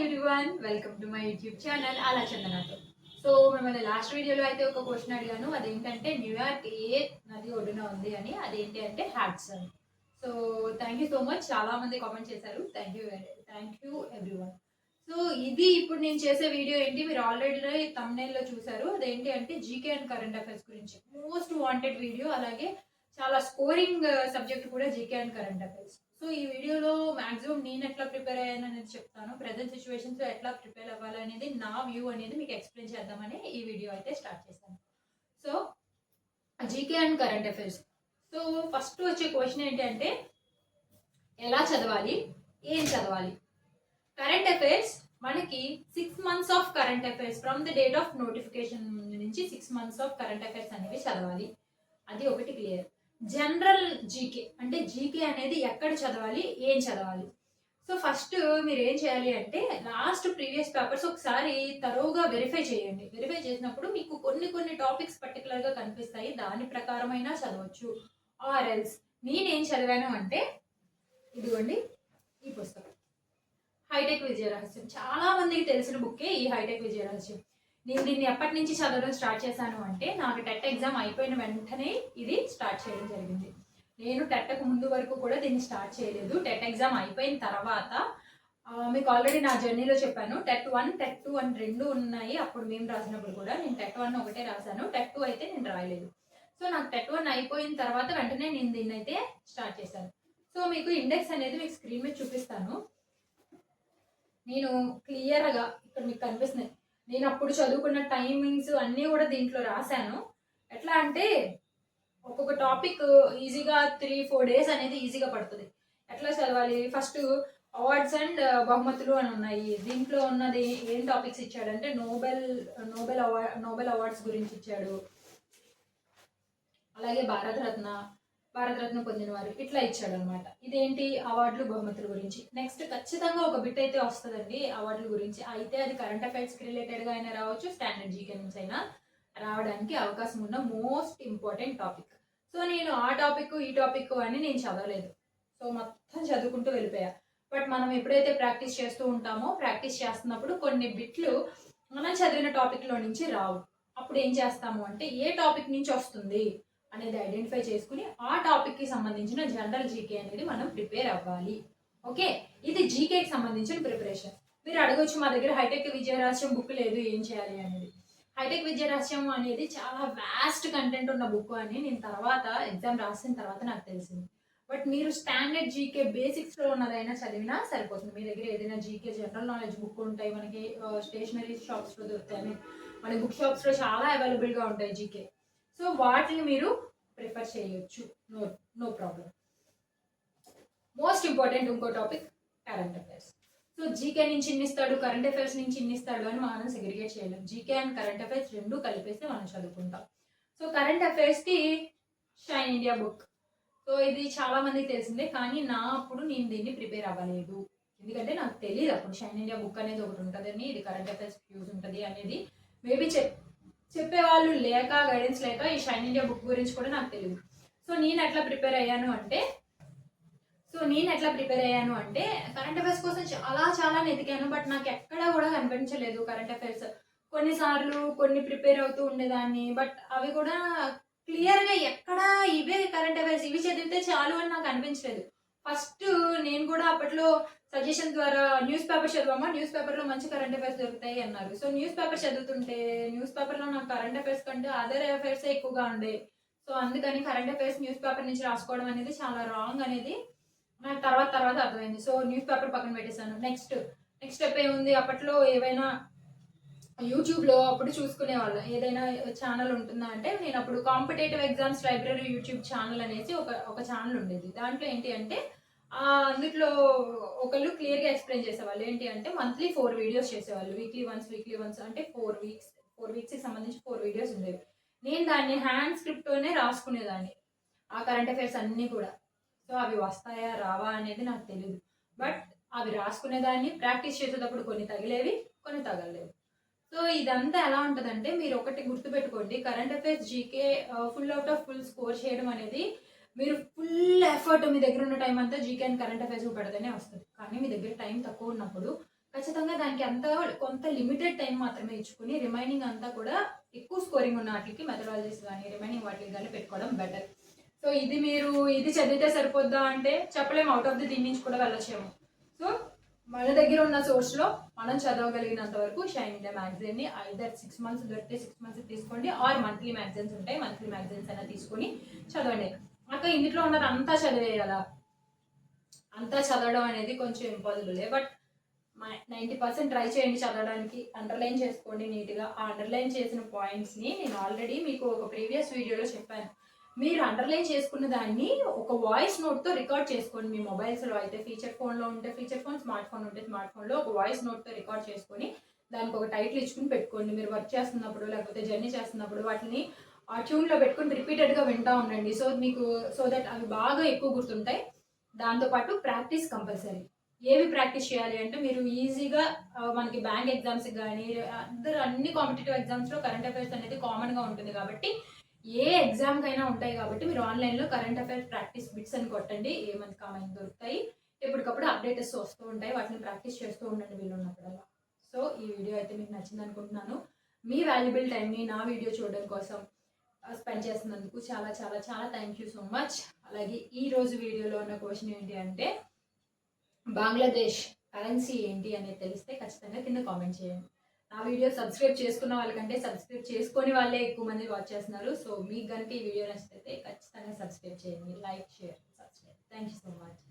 Everyone, welcome to my YouTube channel అలా చందనాతో. So మిమ్మల్ని last వీడియోలో అయితే ఒక క్వశ్చన్ అడిగాను. అదేంటంటే న్యూయార్క్ ఏ నది ఒడ్డున ఉంది అని. అదేంటి అంటే హ్యాడ్సన్. So thank you so much, చాలా మంది కామెంట్ చేశారు. Thank you everyone. సో ఇది ఇప్పుడు నేను చేసే వీడియో ఏంటి, మీరు ఆల్రెడీ థంబ్నెయిల్లో చూసారు. అదేంటి అంటే జీకే అండ్ కరెంట్ అఫైర్స్ గురించి మోస్ట్ వాంటెడ్ వీడియో. అలాగే చాలా స్కోరింగ్ సబ్జెక్ట్ కూడా GK and current affairs. So ఈ వీడియోలో మాక్సిమం నేను ఎట్లా ప్రిపేర్ అయ్యాను అనేది చెప్తాను. ప్రజెంట్ సిచ్యువేషన్స్లో ఎట్లా ప్రిపేర్ అవ్వాలనేది నా వ్యూ అనేది మీకు ఎక్స్ప్లెయిన్ చేద్దామని ఈ వీడియో అయితే స్టార్ట్ చేశాను. So GK and current affairs. So first వచ్చే క్వశ్చన్ ఏంటంటే ఎలా చదవాలి, ఏం చదవాలి. కరెంట్ అఫైర్స్ మనకి 6 months of current affairs from the date of notification నుంచి 6 months ఆఫ్ కరెంట్ అఫైర్స్ అనేవి చదవాలి. అది ఒకటి క్లియర్. జనరల్ జీకే అంటే జీకే అనేది ఎక్కడ చదవాలి, ఏం చదవాలి. సో ఫస్ట్ మీరు ఏం చేయాలి అంటే లాస్ట్ ప్రీవియస్ పేపర్స్ ఒకసారి తరోగా వెరిఫై చేయండి. వెరిఫై చేసినప్పుడు మీకు కొన్ని టాపిక్స్ పర్టికులర్గా కనిపిస్తాయి, దాని ప్రకారమైనా చదవచ్చు. ఆర్ఎల్స్ నేనేం చదివాను అంటే ఇదిగోండి ఈ పుస్తకం, హైటెక్ విజయ రహస్యం. చాలా మందికి తెలిసిన బుక్కే ఈ హైటెక్ విజయ రహస్యం. నేను దీన్ని ఎప్పటి నుంచి చదవడం స్టార్ట్ చేశాను అంటే నాకు టెట్ ఎగ్జామ్ అయిపోయిన వెంటనే ఇది స్టార్ట్ చేయడం జరిగింది. నేను టెట్కు ముందు వరకు కూడా దీన్ని స్టార్ట్ చేయలేదు. టెట్ ఎగ్జామ్ అయిపోయిన తర్వాత మీకు ఆల్రెడీ నా జర్నీలో చెప్పాను, టెట్ 1 టెట్ 2 అని 2 ఉన్నాయి. అప్పుడు మేము రాసినప్పుడు కూడా నేను టెట్ 1 ఒకటే రాశాను, టెట్ 2 అయితే నేను రాయలేదు. సో నాకు టెట్ 1 అయిపోయిన తర్వాత వెంటనే నేను దీన్ని అయితే స్టార్ట్ చేశాను. సో మీకు ఇండెక్స్ అనేది మీకు స్క్రీన్ మీద చూపిస్తాను. నేను క్లియర్గా ఇక్కడ మీకు కనిపిస్తున్నాయి. నేను అప్పుడు చదువుకున్న టైమింగ్స్ అన్నీ కూడా దీంట్లో రాశాను. ఎట్లా అంటే ఒక్కొక్క టాపిక్ ఈజీగా 3-4 డేస్ అనేది ఈజీగా పడుతుంది. ఎట్లా చదవాలి, ఫస్ట్ అవార్డ్స్ అండ్ బహుమతులు అని ఉన్నాయి. దీంట్లో ఉన్నది ఏం టాపిక్స్ ఇచ్చాడంటే నోబెల్ అవార్డ్స్ గురించి ఇచ్చాడు. అలాగే భారతరత్న పొందిన వారు ఇట్లా ఇచ్చాడు అనమాట. ఇదేంటి అవార్డులు బహుమతుల గురించి. నెక్స్ట్ ఖచ్చితంగా ఒక బిట్ అయితే వస్తుందండి అవార్డుల గురించి. అయితే అది కరెంట్ అఫైర్స్కి రిలేటెడ్గా అయినా రావచ్చు, స్టాండర్డ్ జీకే నుంచి అయినా రావడానికి అవకాశం ఉన్న మోస్ట్ ఇంపార్టెంట్ టాపిక్. సో నేను ఆ టాపిక్ ఈ టాపిక్ అని నేను చదవలేదు. సో మొత్తం చదువుకుంటూ వెళ్ళిపోయా. బట్ మనం ఎప్పుడైతే ప్రాక్టీస్ చేస్తూ ఉంటామో, ప్రాక్టీస్ చేస్తున్నప్పుడు కొన్ని బిట్లు మనం చదివిన టాపిక్లో నుంచి రావు. అప్పుడు ఏం చేస్తాము అంటే ఏ టాపిక్ నుంచి వస్తుంది అనేది ఐడెంటిఫై చేసుకుని ఆ టాపిక్కి సంబంధించిన జనరల్ జీకే అనేది మనం ప్రిపేర్ అవ్వాలి. ఓకే, ఇది జీకేకి సంబంధించిన ప్రిపరేషన్. మీరు అడగొచ్చు, మా దగ్గర హైటెక్ విజయ రహస్యం బుక్ లేదు, ఏం చేయాలి అనేది. హైటెక్ విజయ రహస్యం అనేది చాలా వాస్ట్ కంటెంట్ ఉన్న బుక్ అని నేను తర్వాత ఎగ్జామ్ రాసిన తర్వాత నాకు తెలిసింది. బట్ మీరు స్టాండర్డ్ జీకే బేసిక్స్లో ఉన్నదైనా చదివినా సరిపోతుంది. మీ దగ్గర ఏదైనా జీకే జనరల్ నాలెడ్జ్ బుక్ ఉంటాయి, మనకి స్టేషనరీ షాప్స్లో దొరుకుతాయి, మన బుక్ షాప్స్లో చాలా అవైలబుల్గా ఉంటాయి జీకే. సో వాటిని మీరు ప్రిఫర్ చేయొచ్చు, నో ప్రాబ్లం. మోస్ట్ ఇంపార్టెంట్ ఇంకో topic current affairs. So GK నుంచి ఇన్నిస్తాడు, కరెంట్ అఫైర్స్ నుంచి ఇన్నిస్తాడు అని మనం సెగ్రిగేట్ చేయలేం. జీకే అండ్ కరెంట్ అఫైర్స్ రెండు కలిపేస్తే మనం చదువుకుంటాం. సో కరెంట్ అఫైర్స్కి షైన్ ఇండియా బుక్. సో ఇది చాలా మందికి తెలిసిందే, కానీ అప్పుడు నేను దీన్ని ప్రిపేర్ అవ్వలేదు. ఎందుకంటే నాకు తెలియదు అప్పుడు షైన్ ఇండియా బుక్ అనేది ఒకటి ఉంటుందని, ఇది కరెంట్ అఫైర్స్ యూజ్ ఉంటుంది అనేది. మేబీ చెప్పేవాళ్ళు లేక, గైడెన్స్ లేక ఈ షైన్ ఇండియా బుక్ గురించి కూడా నాకు తెలియదు. సో నేను ఎట్లా ప్రిపేర్ అయ్యాను అంటే కరెంట్ అఫైర్స్ కోసం చాలా వెతికాను. బట్ నాకు ఎక్కడా కూడా కనిపించలేదు కరెంట్ అఫైర్స్. కొన్నిసార్లు కొన్ని ప్రిపేర్ అవుతూ ఉండేదాన్ని, బట్ అవి కూడా క్లియర్గా ఎక్కడా ఇవే కరెంట్ అఫైర్స్ ఇవి చదివితే చాలు అని నాకు అనిపించలేదు. ఫస్ట్ నేను కూడా అప్పట్లో సజెషన్ ద్వారా న్యూస్ పేపర్ చదవమ్మా, న్యూస్ పేపర్లో మంచి కరెంట్ అఫైర్స్ దొరుకుతాయి అన్నారు. సో న్యూస్ పేపర్ చదువుతుంటే న్యూస్ పేపర్లో నాకు కరెంట్ అఫైర్స్ కంటే అదర్ అఫైర్స్ ఎక్కువగా ఉండే. సో అందుకని కరెంట్ అఫైర్స్ న్యూస్ పేపర్ నుంచి రాసుకోవడం అనేది చాలా రాంగ్ అనేది నాకు తర్వాత అర్థమైంది. సో న్యూస్ పేపర్ పక్కన పెట్టేశాను. నెక్స్ట్ స్టెప్ ఏముంది, అప్పట్లో ఏవైనా యూట్యూబ్లో అప్పుడు చూసుకునేవాళ్ళం, ఏదైనా ఛానల్ ఉంటుందా అంటే నేను అప్పుడు competitive exams library YouTube channel అనేసి ఒక ఛానల్ ఉండేది. దాంట్లో ఏంటి అంటే అందులో ఒకళ్ళు క్లియర్గా ఎక్స్ప్లెయిన్ చేసేవాళ్ళు. ఏంటి అంటే మంత్లీ 4 వీడియోస్ చేసేవాళ్ళు, వీక్లీ వన్స్ అంటే 4 వీక్స్కి సంబంధించి 4 వీడియోస్ ఉండేవి. నేను దాన్ని హ్యాండ్ స్క్రిప్ట్తోనే రాసుకునేదాన్ని ఆ కరెంట్ అఫైర్స్ అన్నీ కూడా. సో అవి వస్తాయా రావా అనేది నాకు తెలియదు, బట్ అవి రాసుకునేదాన్ని. ప్రాక్టీస్ చేసేటప్పుడు కొన్ని తగిలేవి, కొన్ని తగలేవి. సో ఇదంతా ఎలా ఉంటుందంటే మీరు ఒకటి గుర్తుపెట్టుకోండి, current affairs GK full out of full score చేయడం అనేది మీరు ఫుల్ ఎఫర్ట్ మీ దగ్గర ఉన్న టైం అంతా జీకే అండ్ కరెంట్ అఫైర్స్ పెడితేనే వస్తుంది. కానీ మీ దగ్గర టైం తక్కువ ఉన్నప్పుడు ఖచ్చితంగా దానికి అంతా కొంత లిమిటెడ్ టైం మాత్రమే ఇచ్చుకుని రిమైనింగ్ అంతా కూడా ఎక్కువ స్కోరింగ్ ఉన్న వాటికి మెథడాలజీస్ కానీ రిమైనింగ్ వాటికి కానీ పెట్టుకోవడం బెటర్. సో ఇది మీరు ఇది చదివితే సరిపోద్దా అంటే చెప్పలేము, అవుట్ ఆఫ్ ది దీని నుంచి కూడా వెళ్ళొచ్చేమో. సో మన దగ్గర ఉన్న సోర్స్లో మనం చదవగలిగినంత వరకు షైన్ ఇండియా మ్యాగజైన్ని ఐదర్ 6 months దొరికితే 6 months తీసుకోండి, ఆర్ మంత్లీ మ్యాగజైన్స్ ఉంటాయి, మంత్లీ మ్యాగజైన్స్ అయినా తీసుకొని చదవండి. అక్క ఇందులో ఉన్నది అంతా చదివేయాలా, అంతా చదవడం అనేది కొంచెం ఇంపాసిబులే, బట్ 90% ట్రై చేయండి చదవడానికి. అండర్లైన్ చేసుకోండి నీట్గా. ఆ అండర్లైన్ చేసిన పాయింట్స్ని నేను ఆల్రెడీ మీకు ఒక ప్రీవియస్ వీడియోలో చెప్పాను. మీరు అండర్లైన్ చేసుకున్న దాన్ని ఒక వాయిస్ నోట్తో రికార్డ్ చేసుకోండి. మీ మొబైల్స్లో అయితే ఫీచర్ ఫోన్లో ఉంటే ఫీచర్ ఫోన్, స్మార్ట్ ఫోన్ ఉంటే స్మార్ట్ ఫోన్లో ఒక వాయిస్ నోట్తో రికార్డ్ చేసుకొని దానికి ఒక టైటిల్ ఇచ్చుకుని పెట్టుకోండి. మీరు వర్క్ చేస్తున్నప్పుడు లేకపోతే జర్నీ చేస్తున్నప్పుడు వాటిని ఆ ట్యూన్లో పెట్టుకుని రిపీటెడ్గా వింటూ ఉండండి. సో దట్ అవి బాగా ఎక్కువ గుర్తుంటాయి. దాంతోపాటు ప్రాక్టీస్ కంపల్సరీ. ఏవి ప్రాక్టీస్ చేయాలి అంటే మీరు ఈజీగా మనకి బ్యాంక్ ఎగ్జామ్స్కి కానీ అన్ని కాంపిటేటివ్ ఎగ్జామ్స్లో కరెంట్ అఫైర్స్ అనేది కామన్గా ఉంటుంది కాబట్టి ఏ ఎగ్జామ్కైనా ఉంటాయి కాబట్టి మీరు ఆన్లైన్లో కరెంట్ అఫైర్స్ ప్రాక్టీస్ బిట్స్ అని కొట్టండి, ఏ మంత్ కామన్ దొరుకుతాయి. ఎప్పటికప్పుడు అప్డేట్స్ వస్తూ ఉంటాయి, వాటిని ప్రాక్టీస్ చేస్తూ ఉండండి వీళ్ళు ఉన్నప్పుడల్లా. సో ఈ వీడియో అయితే మీకు నచ్చింది అనుకుంటున్నాను. మీ వాల్యుబుల్ టైంని నా వీడియో చూడడం కోసం స్పెండ్ చేస్తున్నందుకు చాలా చాలా చాలా థ్యాంక్ యూ సో మచ్. అలాగే ఈ రోజు వీడియోలో ఉన్న క్వశ్చన్ ఏంటి అంటే బంగ్లాదేశ్ కరెన్సీ ఏంటి అనేది తెలిస్తే ఖచ్చితంగా కింద కామెంట్ చేయండి. నా వీడియో సబ్స్క్రైబ్ చేసుకున్న వాళ్ళకంటే సబ్స్క్రైబ్ చేసుకొని వాళ్ళే ఎక్కువ మంది వాచ్ చేస్తున్నారు. సో మీకు కనుక ఈ వీడియో నచ్చితే ఖచ్చితంగా సబ్స్క్రైబ్ చేయండి, like, share, subscribe. Thank you so much.